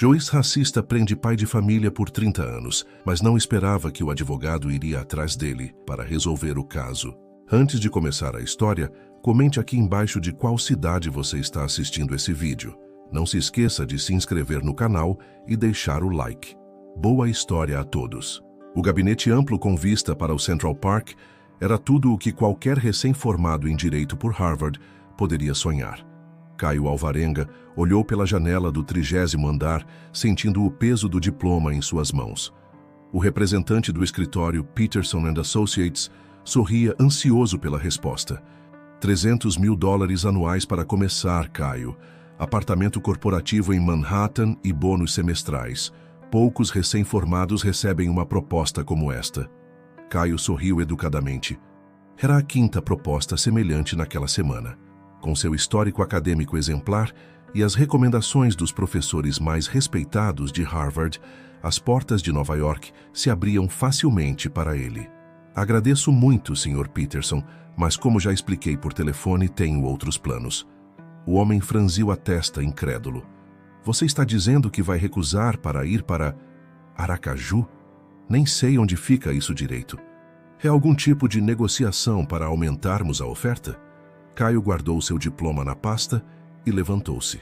Juiz racista prende pai de família por 30 anos, mas não esperava que o advogado iria atrás dele para resolver o caso. Antes de começar a história, comente aqui embaixo de qual cidade você está assistindo esse vídeo. Não se esqueça de se inscrever no canal e deixar o like. Boa história a todos! O gabinete amplo com vista para o Central Park era tudo o que qualquer recém-formado em Direito por Harvard poderia sonhar. Caio Alvarenga olhou pela janela do 30º andar, sentindo o peso do diploma em suas mãos. O representante do escritório, Peterson & Associates, sorria ansioso pela resposta. $300 mil anuais para começar, Caio. Apartamento corporativo em Manhattan e bônus semestrais. Poucos recém-formados recebem uma proposta como esta. Caio sorriu educadamente. Era a 5ª proposta semelhante naquela semana. Com seu histórico acadêmico exemplar e as recomendações dos professores mais respeitados de Harvard, as portas de Nova York se abriam facilmente para ele. Agradeço muito, Sr. Peterson, mas como já expliquei por telefone, tenho outros planos. O homem franziu a testa, incrédulo. Você está dizendo que vai recusar para ir para Aracaju? Nem sei onde fica isso direito. É algum tipo de negociação para aumentarmos a oferta? Caio guardou seu diploma na pasta e levantou-se.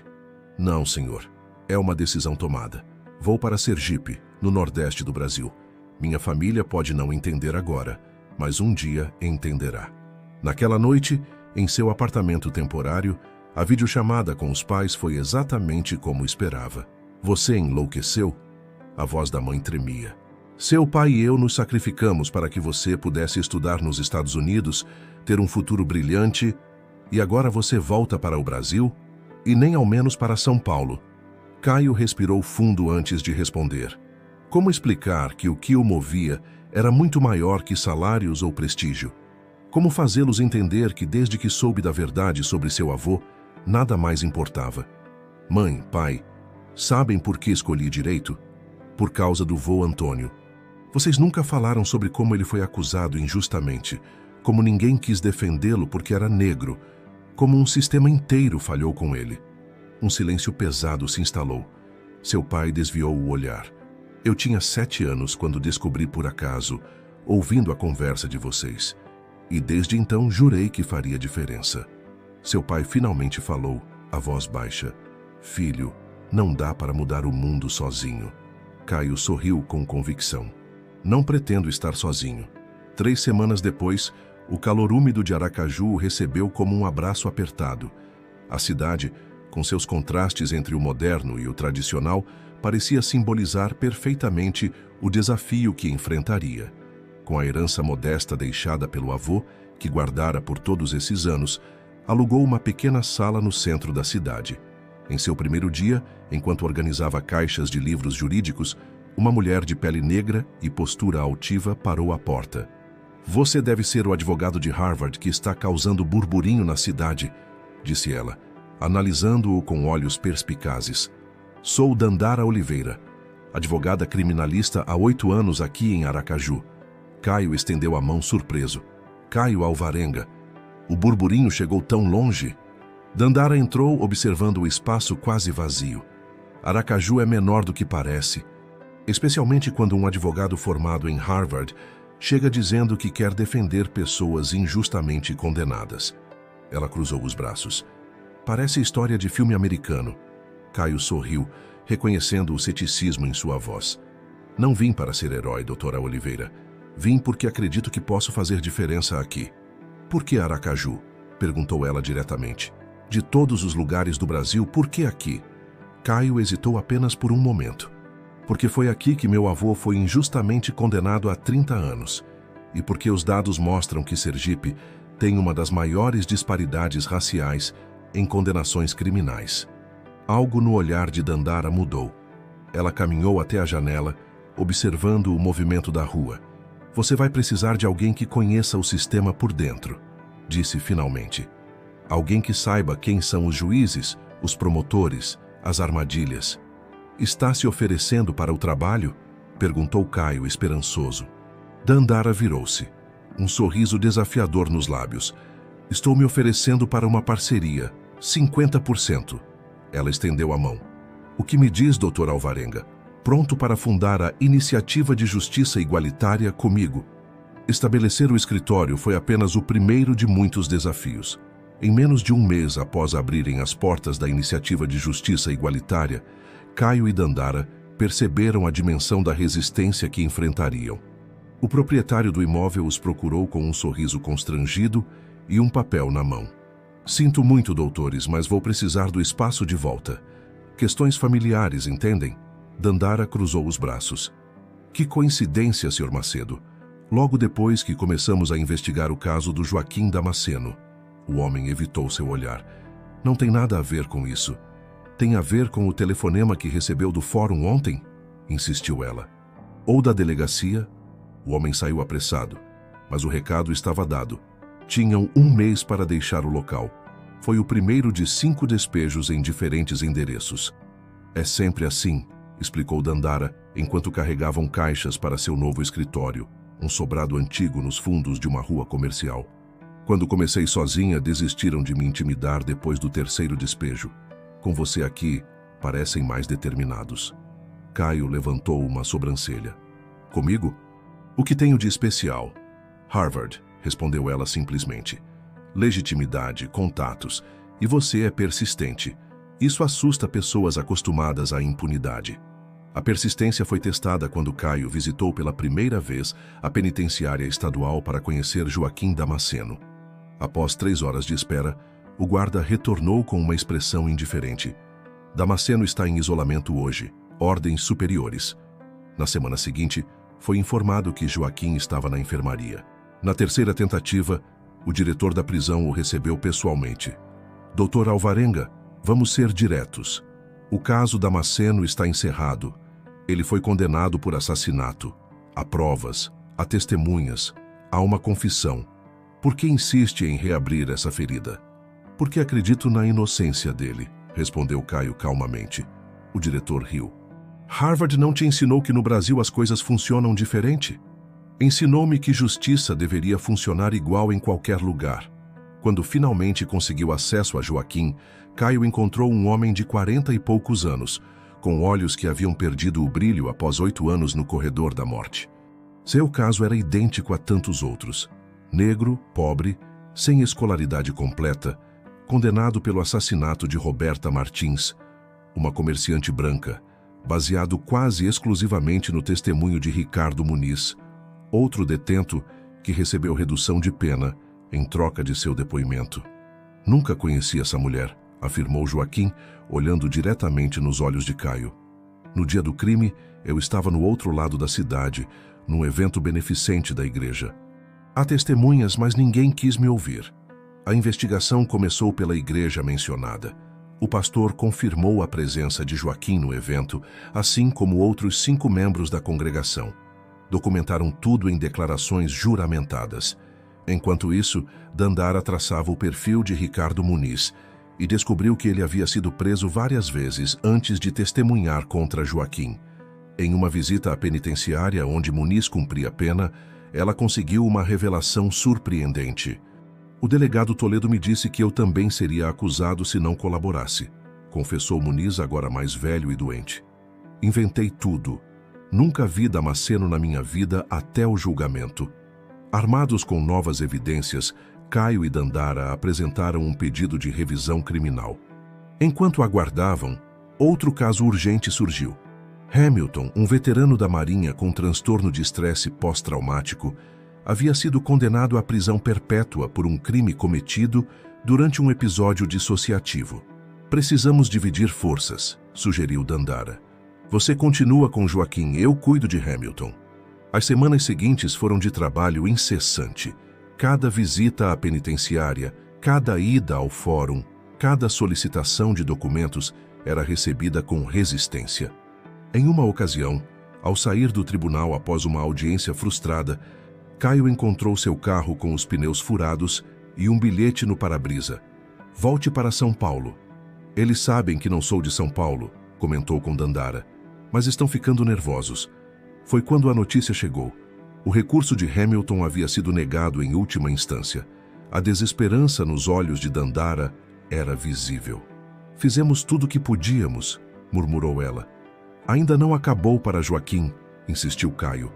Não, senhor. É uma decisão tomada. Vou para Sergipe, no nordeste do Brasil. Minha família pode não entender agora, mas um dia entenderá. Naquela noite, em seu apartamento temporário, a videochamada com os pais foi exatamente como esperava. Você enlouqueceu? A voz da mãe tremia. Seu pai e eu nos sacrificamos para que você pudesse estudar nos Estados Unidos, ter um futuro brilhante, e agora você volta para o Brasil? E nem ao menos para São Paulo. Caio respirou fundo antes de responder. Como explicar que o que o movia era muito maior que salários ou prestígio? Como fazê-los entender que desde que soube da verdade sobre seu avô, nada mais importava? Mãe, pai, sabem por que escolhi direito? Por causa do vô Antônio. Vocês nunca falaram sobre como ele foi acusado injustamente, como ninguém quis defendê-lo porque era negro, como um sistema inteiro falhou com ele. Um silêncio pesado se instalou. Seu pai desviou o olhar. Eu tinha 7 anos quando descobri por acaso, ouvindo a conversa de vocês. E desde então jurei que faria diferença. Seu pai finalmente falou, a voz baixa. Filho, não dá para mudar o mundo sozinho. Caio sorriu com convicção. Não pretendo estar sozinho. 3 semanas depois, o calor úmido de Aracaju o recebeu como um abraço apertado. A cidade, com seus contrastes entre o moderno e o tradicional, parecia simbolizar perfeitamente o desafio que enfrentaria. Com a herança modesta deixada pelo avô, que guardara por todos esses anos, alugou uma pequena sala no centro da cidade. Em seu primeiro dia, enquanto organizava caixas de livros jurídicos, uma mulher de pele negra e postura altiva parou à porta. Você deve ser o advogado de Harvard que está causando burburinho na cidade, disse ela, analisando-o com olhos perspicazes. Sou Dandara Oliveira, advogada criminalista há 8 anos aqui em Aracaju. Caio estendeu a mão surpreso. Caio Alvarenga. O burburinho chegou tão longe. Dandara entrou observando o espaço quase vazio. Aracaju é menor do que parece, especialmente quando um advogado formado em Harvard chega dizendo que quer defender pessoas injustamente condenadas. Ela cruzou os braços. Parece história de filme americano. Caio sorriu, reconhecendo o ceticismo em sua voz. Não vim para ser herói, doutora Oliveira. Vim porque acredito que posso fazer diferença aqui. Por que Aracaju? Perguntou ela diretamente. De todos os lugares do Brasil, por que aqui? Caio hesitou apenas por um momento. Porque foi aqui que meu avô foi injustamente condenado há 30 anos. E porque os dados mostram que Sergipe tem uma das maiores disparidades raciais em condenações criminais. Algo no olhar de Dandara mudou. Ela caminhou até a janela, observando o movimento da rua. Você vai precisar de alguém que conheça o sistema por dentro, disse finalmente. Alguém que saiba quem são os juízes, os promotores, as armadilhas. Está se oferecendo para o trabalho? Perguntou Caio, esperançoso. Dandara virou-se. Um sorriso desafiador nos lábios. Estou me oferecendo para uma parceria. 50%. Ela estendeu a mão. O que me diz, Dr. Alvarenga? Pronto para fundar a Iniciativa de Justiça Igualitária comigo? Estabelecer o escritório foi apenas o primeiro de muitos desafios. Em menos de um mês após abrirem as portas da Iniciativa de Justiça Igualitária, Caio e Dandara perceberam a dimensão da resistência que enfrentariam. O proprietário do imóvel os procurou com um sorriso constrangido e um papel na mão. Sinto muito, doutores, mas vou precisar do espaço de volta. Questões familiares, entendem? Dandara cruzou os braços. Que coincidência, Sr. Macedo. Logo depois que começamos a investigar o caso do Joaquim Damasceno. O homem evitou seu olhar. Não tem nada a ver com isso. Tem a ver com o telefonema que recebeu do fórum ontem? Insistiu ela. Ou da delegacia? O homem saiu apressado, mas o recado estava dado. Tinham um mês para deixar o local. Foi o primeiro de 5 despejos em diferentes endereços. É sempre assim, explicou Dandara, enquanto carregavam caixas para seu novo escritório, um sobrado antigo nos fundos de uma rua comercial. Quando comecei sozinha, desistiram de me intimidar depois do 3º despejo. Com você aqui, parecem mais determinados. Caio levantou uma sobrancelha. Comigo? O que tenho de especial? Harvard, respondeu ela simplesmente. Legitimidade, contatos, e você é persistente. Isso assusta pessoas acostumadas à impunidade. A persistência foi testada quando Caio visitou pela primeira vez a penitenciária estadual para conhecer Joaquim Damasceno. Após 3 horas de espera, o guarda retornou com uma expressão indiferente. Damasceno está em isolamento hoje, ordens superiores. Na semana seguinte, foi informado que Joaquim estava na enfermaria. Na 3ª tentativa, o diretor da prisão o recebeu pessoalmente. Dr. Alvarenga, vamos ser diretos. O caso Damasceno está encerrado. Ele foi condenado por assassinato. Há provas, há testemunhas, há uma confissão. Por que insiste em reabrir essa ferida? Porque acredito na inocência dele, respondeu Caio calmamente. O diretor riu. Harvard não te ensinou que no Brasil as coisas funcionam diferente? Ensinou-me que justiça deveria funcionar igual em qualquer lugar. Quando finalmente conseguiu acesso a Joaquim, Caio encontrou um homem de 40 e poucos anos, com olhos que haviam perdido o brilho após 8 anos no corredor da morte. Seu caso era idêntico a tantos outros. Negro, pobre, sem escolaridade completa, condenado pelo assassinato de Roberta Martins, uma comerciante branca, baseado quase exclusivamente no testemunho de Ricardo Muniz, outro detento que recebeu redução de pena em troca de seu depoimento. Nunca conheci essa mulher, afirmou Joaquim, olhando diretamente nos olhos de Caio. No dia do crime, eu estava no outro lado da cidade, num evento beneficente da igreja. Há testemunhas, mas ninguém quis me ouvir. A investigação começou pela igreja mencionada. O pastor confirmou a presença de Joaquim no evento, assim como outros 5 membros da congregação. Documentaram tudo em declarações juramentadas. Enquanto isso, Dandara traçava o perfil de Ricardo Muniz e descobriu que ele havia sido preso várias vezes antes de testemunhar contra Joaquim. Em uma visita à penitenciária onde Muniz cumpria pena, ela conseguiu uma revelação surpreendente. O delegado Toledo me disse que eu também seria acusado se não colaborasse, confessou Muniz, agora mais velho e doente. Inventei tudo. Nunca vi Damasceno na minha vida até o julgamento. Armados com novas evidências, Caio e Dandara apresentaram um pedido de revisão criminal. Enquanto aguardavam, outro caso urgente surgiu. Hamilton, um veterano da Marinha com transtorno de estresse pós-traumático, havia sido condenado à prisão perpétua por um crime cometido durante um episódio dissociativo. Precisamos dividir forças, sugeriu Dandara. Você continua com Joaquim, eu cuido de Hamilton. As semanas seguintes foram de trabalho incessante. Cada visita à penitenciária, cada ida ao fórum, cada solicitação de documentos era recebida com resistência. Em uma ocasião, ao sair do tribunal após uma audiência frustrada, Caio encontrou seu carro com os pneus furados e um bilhete no para-brisa. Volte para São Paulo. Eles sabem que não sou de São Paulo, comentou com Dandara, mas estão ficando nervosos. Foi quando a notícia chegou. O recurso de Hamilton havia sido negado em última instância. A desesperança nos olhos de Dandara era visível. Fizemos tudo o que podíamos, murmurou ela. Ainda não acabou para Joaquim, insistiu Caio.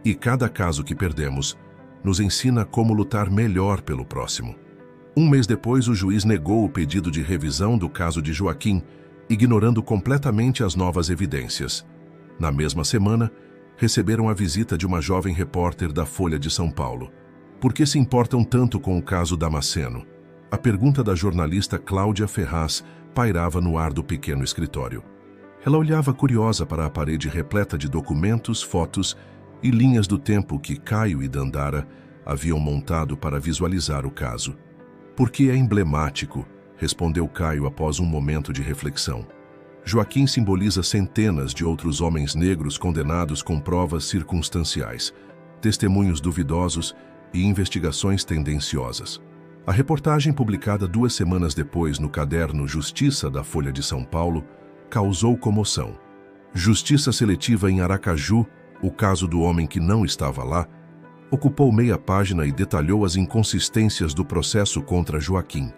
E cada caso que perdemos nos ensina como lutar melhor pelo próximo. Um mês depois, o juiz negou o pedido de revisão do caso de Joaquim, ignorando completamente as novas evidências. Na mesma semana, receberam a visita de uma jovem repórter da Folha de São Paulo. Por que se importam tanto com o caso Damasceno? A pergunta da jornalista Cláudia Ferraz pairava no ar do pequeno escritório. Ela olhava curiosa para a parede repleta de documentos, fotos e linhas do tempo que Caio e Dandara haviam montado para visualizar o caso. Porque é emblemático, respondeu Caio após um momento de reflexão. Joaquim simboliza centenas de outros homens negros condenados com provas circunstanciais, testemunhos duvidosos e investigações tendenciosas. A reportagem, publicada 2 semanas depois no caderno Justiça da Folha de São Paulo, causou comoção. Justiça seletiva em Aracaju, o caso do homem que não estava lá, ocupou meia página e detalhou as inconsistências do processo contra Joaquim.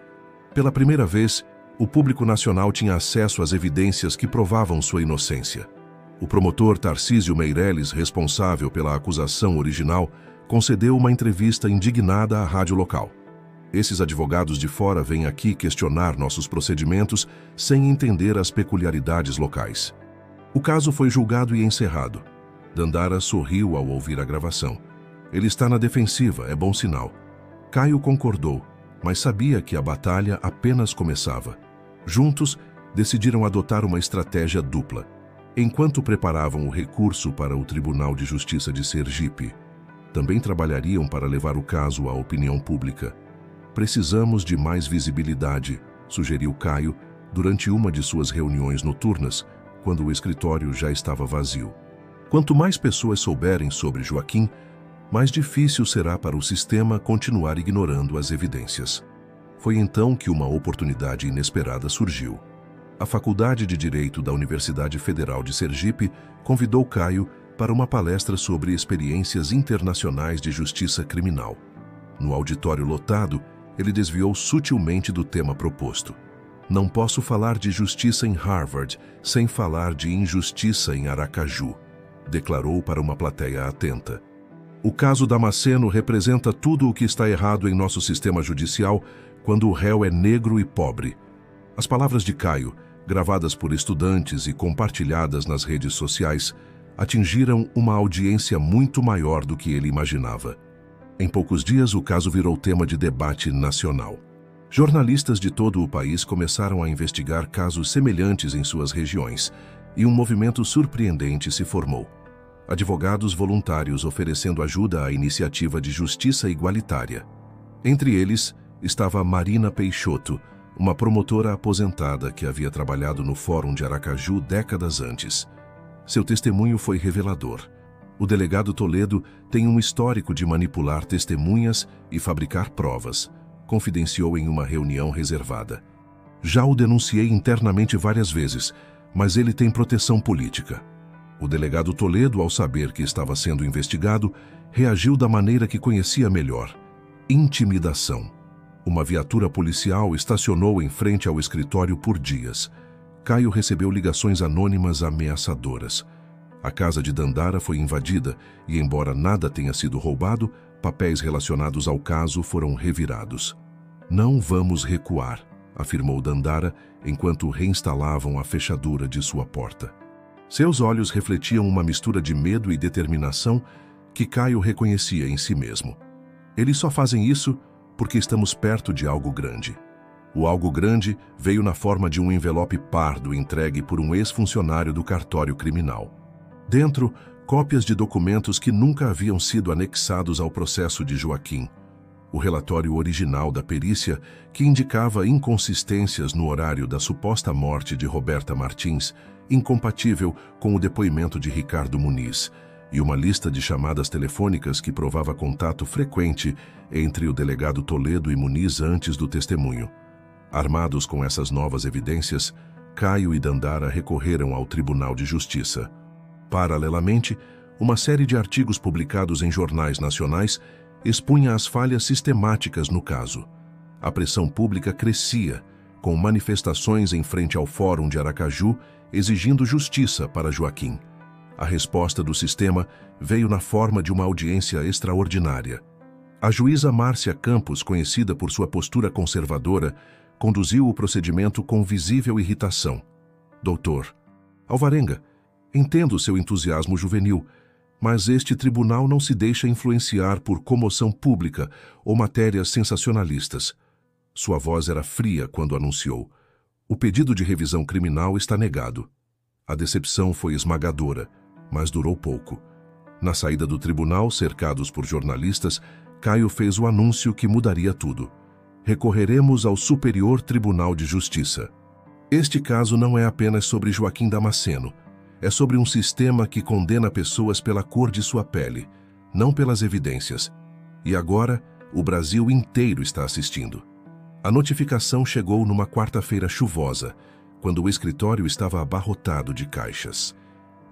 Pela primeira vez, o público nacional tinha acesso às evidências que provavam sua inocência. O promotor Tarcísio Meireles, responsável pela acusação original, concedeu uma entrevista indignada à rádio local. Esses advogados de fora vêm aqui questionar nossos procedimentos sem entender as peculiaridades locais. O caso foi julgado e encerrado. Dandara sorriu ao ouvir a gravação. Ele está na defensiva, é bom sinal. Caio concordou, mas sabia que a batalha apenas começava. Juntos, decidiram adotar uma estratégia dupla. Enquanto preparavam o recurso para o Tribunal de Justiça de Sergipe, também trabalhariam para levar o caso à opinião pública. Precisamos de mais visibilidade, sugeriu Caio durante uma de suas reuniões noturnas, quando o escritório já estava vazio. Quanto mais pessoas souberem sobre Joaquim, mais difícil será para o sistema continuar ignorando as evidências. Foi então que uma oportunidade inesperada surgiu. A Faculdade de Direito da Universidade Federal de Sergipe convidou Caio para uma palestra sobre experiências internacionais de justiça criminal. No auditório lotado, ele desviou sutilmente do tema proposto. Não posso falar de justiça em Harvard sem falar de injustiça em Aracaju, declarou para uma plateia atenta. O caso Damasceno representa tudo o que está errado em nosso sistema judicial quando o réu é negro e pobre. As palavras de Caio, gravadas por estudantes e compartilhadas nas redes sociais, atingiram uma audiência muito maior do que ele imaginava. Em poucos dias, o caso virou tema de debate nacional. Jornalistas de todo o país começaram a investigar casos semelhantes em suas regiões, e um movimento surpreendente se formou. Advogados voluntários oferecendo ajuda à iniciativa de justiça igualitária. Entre eles estava Marina Peixoto, uma promotora aposentada que havia trabalhado no Fórum de Aracaju décadas antes. Seu testemunho foi revelador. O delegado Toledo tem um histórico de manipular testemunhas e fabricar provas, confidenciou em uma reunião reservada. Já o denunciei internamente várias vezes, mas ele tem proteção política. O delegado Toledo, ao saber que estava sendo investigado, reagiu da maneira que conhecia melhor: intimidação. Uma viatura policial estacionou em frente ao escritório por dias. Caio recebeu ligações anônimas ameaçadoras. A casa de Dandara foi invadida e, embora nada tenha sido roubado, papéis relacionados ao caso foram revirados. Não vamos recuar, afirmou Dandara enquanto reinstalavam a fechadura de sua porta. Seus olhos refletiam uma mistura de medo e determinação que Caio reconhecia em si mesmo. Eles só fazem isso porque estamos perto de algo grande. O algo grande veio na forma de um envelope pardo entregue por um ex-funcionário do cartório criminal. Dentro, cópias de documentos que nunca haviam sido anexados ao processo de Joaquim. O relatório original da perícia, que indicava inconsistências no horário da suposta morte de Roberta Martins, incompatível com o depoimento de Ricardo Muniz, e uma lista de chamadas telefônicas que provava contato frequente entre o delegado Toledo e Muniz antes do testemunho. Armados com essas novas evidências, Caio e Dandara recorreram ao Tribunal de Justiça. Paralelamente, uma série de artigos publicados em jornais nacionais expunha as falhas sistemáticas no caso. A pressão pública crescia, com manifestações em frente ao Fórum de Aracaju exigindo justiça para Joaquim. A resposta do sistema veio na forma de uma audiência extraordinária. A juíza Márcia Campos, conhecida por sua postura conservadora, conduziu o procedimento com visível irritação. Doutor Alvarenga, entendo seu entusiasmo juvenil, mas este tribunal não se deixa influenciar por comoção pública ou matérias sensacionalistas. Sua voz era fria quando anunciou: o pedido de revisão criminal está negado. A decepção foi esmagadora, mas durou pouco. Na saída do tribunal, cercados por jornalistas, Caio fez o anúncio que mudaria tudo. Recorreremos ao Superior Tribunal de Justiça. Este caso não é apenas sobre Joaquim Damasceno. É sobre um sistema que condena pessoas pela cor de sua pele, não pelas evidências. E agora, o Brasil inteiro está assistindo. A notificação chegou numa quarta-feira chuvosa, quando o escritório estava abarrotado de caixas.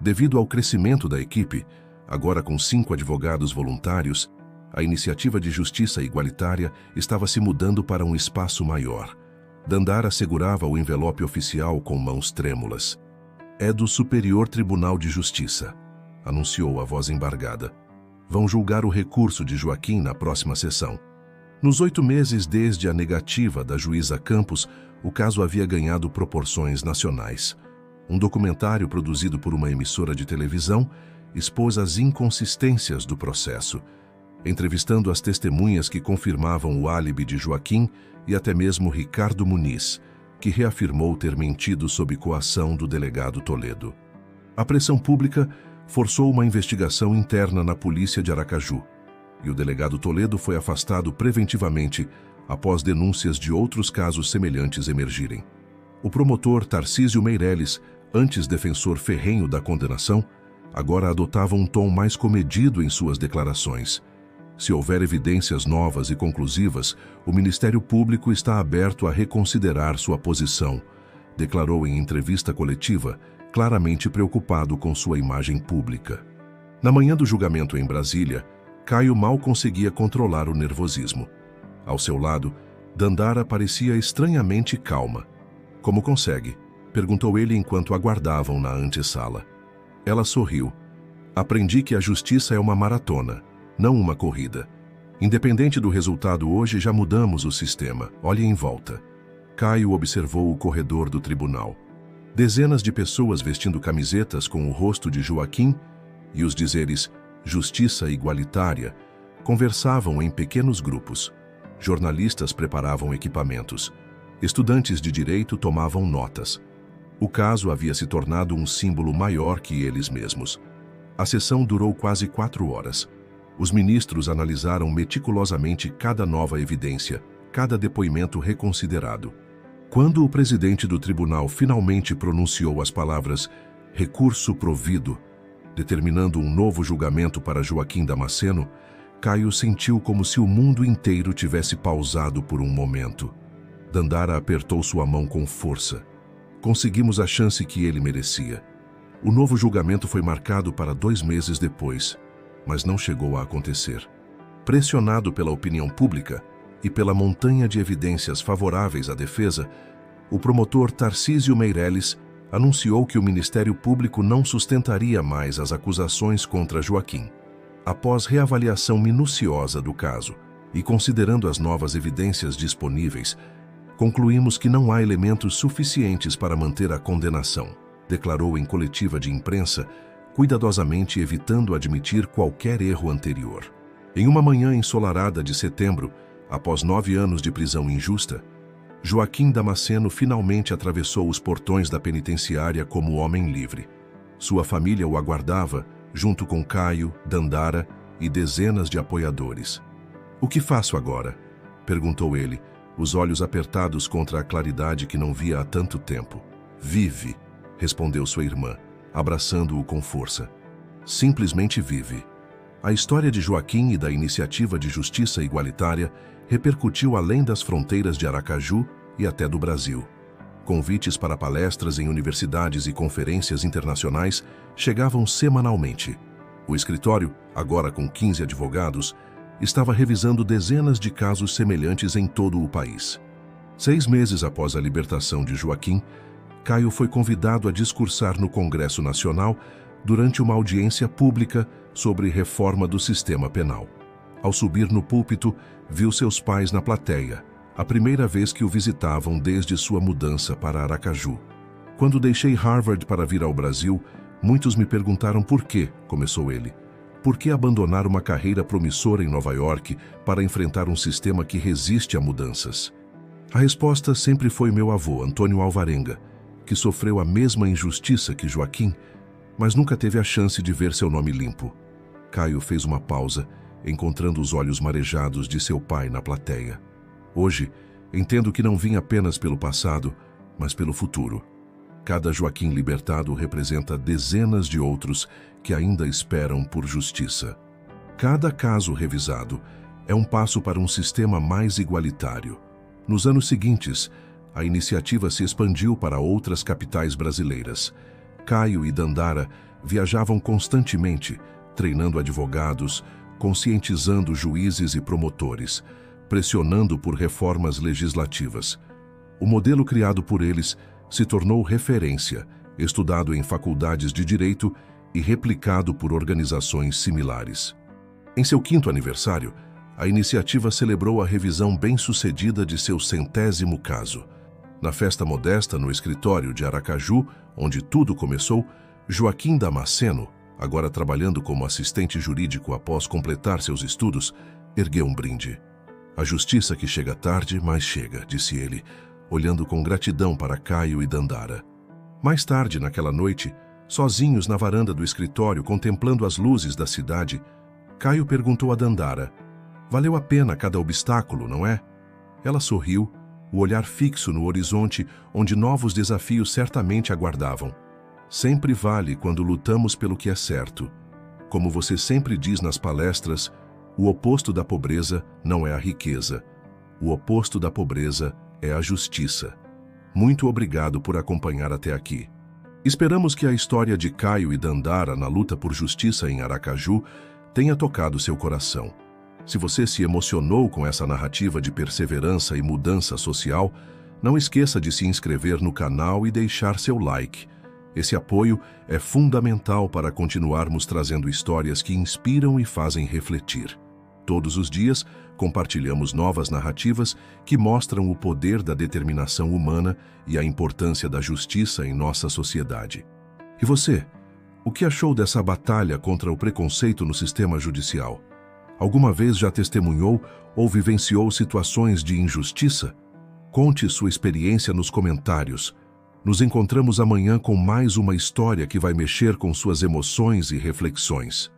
Devido ao crescimento da equipe, agora com 5 advogados voluntários, a iniciativa de justiça igualitária estava se mudando para um espaço maior. Dandara segurava o envelope oficial com mãos trêmulas. É do Superior Tribunal de Justiça, anunciou a voz embargada. Vão julgar o recurso de Joaquim na próxima sessão. Nos 8 meses desde a negativa da juíza Campos, o caso havia ganhado proporções nacionais. Um documentário produzido por uma emissora de televisão expôs as inconsistências do processo, entrevistando as testemunhas que confirmavam o álibi de Joaquim e até mesmo Ricardo Muniz, que reafirmou ter mentido sob coação do delegado Toledo. A pressão pública forçou uma investigação interna na polícia de Aracaju, e o delegado Toledo foi afastado preventivamente após denúncias de outros casos semelhantes emergirem. O promotor Tarcísio Meirelles, antes defensor ferrenho da condenação, agora adotava um tom mais comedido em suas declarações. Se houver evidências novas e conclusivas, o Ministério Público está aberto a reconsiderar sua posição, declarou em entrevista coletiva, claramente preocupado com sua imagem pública. Na manhã do julgamento em Brasília, Caio mal conseguia controlar o nervosismo. Ao seu lado, Dandara parecia estranhamente calma. Como consegue? Perguntou ele enquanto aguardavam na antessala. Ela sorriu. Aprendi que a justiça é uma maratona, não uma corrida. Independente do resultado hoje, já mudamos o sistema. Olhe em volta. Caio observou o corredor do tribunal. Dezenas de pessoas vestindo camisetas com o rosto de Joaquim e os dizeres "Justiça Igualitária" conversavam em pequenos grupos. Jornalistas preparavam equipamentos. Estudantes de direito tomavam notas. O caso havia se tornado um símbolo maior que eles mesmos. A sessão durou quase 4 horas. Os ministros analisaram meticulosamente cada nova evidência, cada depoimento reconsiderado. Quando o presidente do tribunal finalmente pronunciou as palavras "recurso provido", determinando um novo julgamento para Joaquim Damasceno, Caio sentiu como se o mundo inteiro tivesse pausado por um momento. Dandara apertou sua mão com força. Conseguimos a chance que ele merecia. O novo julgamento foi marcado para 2 meses depois, mas não chegou a acontecer. Pressionado pela opinião pública e pela montanha de evidências favoráveis à defesa, o promotor Tarcísio Meirelles anunciou que o Ministério Público não sustentaria mais as acusações contra Joaquim. Após reavaliação minuciosa do caso e considerando as novas evidências disponíveis, concluímos que não há elementos suficientes para manter a condenação, declarou em coletiva de imprensa, cuidadosamente evitando admitir qualquer erro anterior. Em uma manhã ensolarada de setembro, após 9 anos de prisão injusta, Joaquim Damasceno finalmente atravessou os portões da penitenciária como homem livre. Sua família o aguardava, junto com Caio, Dandara e dezenas de apoiadores. "O que faço agora?", perguntou ele, os olhos apertados contra a claridade que não via há tanto tempo. "Vive", respondeu sua irmã, abraçando-o com força. "Simplesmente vive." A história de Joaquim e da iniciativa de justiça igualitária repercutiu além das fronteiras de Aracaju e até do Brasil. Convites para palestras em universidades e conferências internacionais chegavam semanalmente. O escritório, agora com 15 advogados, estava revisando dezenas de casos semelhantes em todo o país. 6 meses após a libertação de Joaquim, Caio foi convidado a discursar no Congresso Nacional durante uma audiência pública sobre reforma do sistema penal. Ao subir no púlpito, viu seus pais na plateia, a primeira vez que o visitavam desde sua mudança para Aracaju. Quando deixei Harvard para vir ao Brasil, muitos me perguntaram por quê, começou ele. Por que abandonar uma carreira promissora em Nova York para enfrentar um sistema que resiste a mudanças? A resposta sempre foi meu avô, Antônio Alvarenga, que sofreu a mesma injustiça que Joaquim, mas nunca teve a chance de ver seu nome limpo. Caio fez uma pausa, encontrando os olhos marejados de seu pai na plateia. Hoje, entendo que não vim apenas pelo passado, mas pelo futuro. Cada Joaquim libertado representa dezenas de outros que ainda esperam por justiça. Cada caso revisado é um passo para um sistema mais igualitário. Nos anos seguintes, a iniciativa se expandiu para outras capitais brasileiras. Caio e Dandara viajavam constantemente, treinando advogados, conscientizando juízes e promotores, pressionando por reformas legislativas. O modelo criado por eles se tornou referência, estudado em faculdades de direito e replicado por organizações similares. Em seu 5º aniversário, a iniciativa celebrou a revisão bem-sucedida de seu 100º caso. Na festa modesta no escritório de Aracaju, onde tudo começou, Joaquim Damasceno, agora trabalhando como assistente jurídico após completar seus estudos, ergueu um brinde. A justiça que chega tarde, mas chega, disse ele, olhando com gratidão para Caio e Dandara. Mais tarde, naquela noite, sozinhos na varanda do escritório, contemplando as luzes da cidade, Caio perguntou a Dandara: "Valeu a pena cada obstáculo, não é?" Ela sorriu, o olhar fixo no horizonte, onde novos desafios certamente aguardavam. Sempre vale quando lutamos pelo que é certo. Como você sempre diz nas palestras, o oposto da pobreza não é a riqueza. O oposto da pobreza é a justiça. Muito obrigado por acompanhar até aqui. Esperamos que a história de Caio e Dandara na luta por justiça em Aracaju tenha tocado seu coração. Se você se emocionou com essa narrativa de perseverança e mudança social, não esqueça de se inscrever no canal e deixar seu like. Esse apoio é fundamental para continuarmos trazendo histórias que inspiram e fazem refletir. Todos os dias, compartilhamos novas narrativas que mostram o poder da determinação humana e a importância da justiça em nossa sociedade. E você? O que achou dessa batalha contra o preconceito no sistema judicial? Alguma vez já testemunhou ou vivenciou situações de injustiça? Conte sua experiência nos comentários. Nos encontramos amanhã com mais uma história que vai mexer com suas emoções e reflexões.